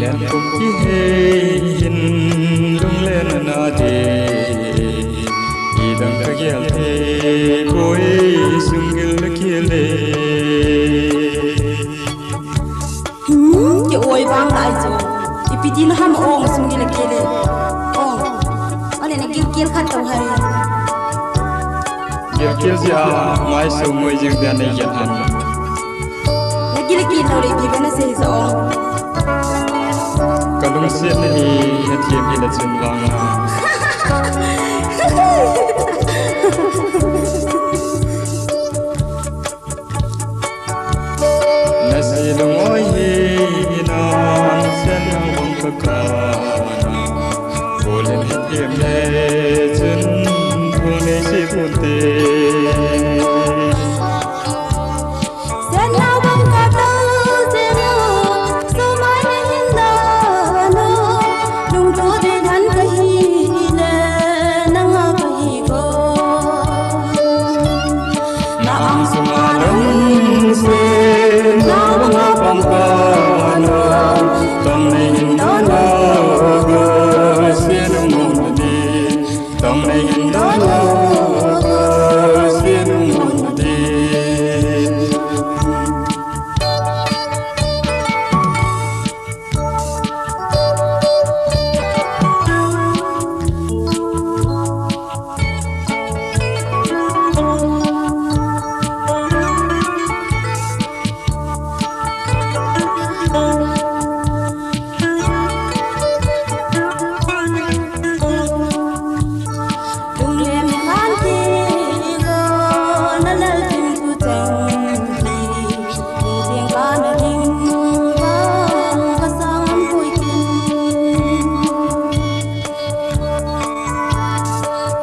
nét cùng chi hình lung lên na de idang kagyal the koi sungil khile ye oi bang lai jo ipidin ham ong sungil khile oh ane na kil khat tong hai kil sia mai su moi jing da nei yan han na kil no ri bi bana se so kalung se ni na thiam hi la chun wang nasilung oi na sen wang ka ka bolen thiam le chun thung nei se punte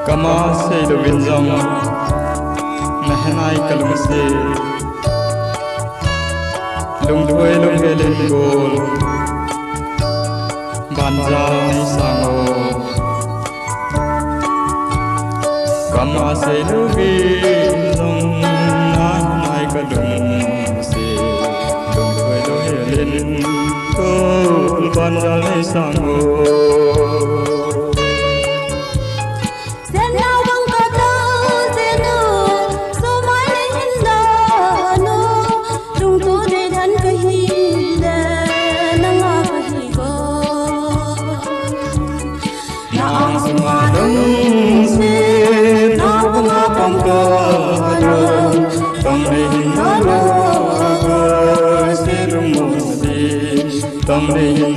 kama se do winzong nahanai kalung se lung thoi lung helen gol banja nei sango kama se do winzong nahanai kalung se lung thoi lung helen gol banja nei sango Tông đi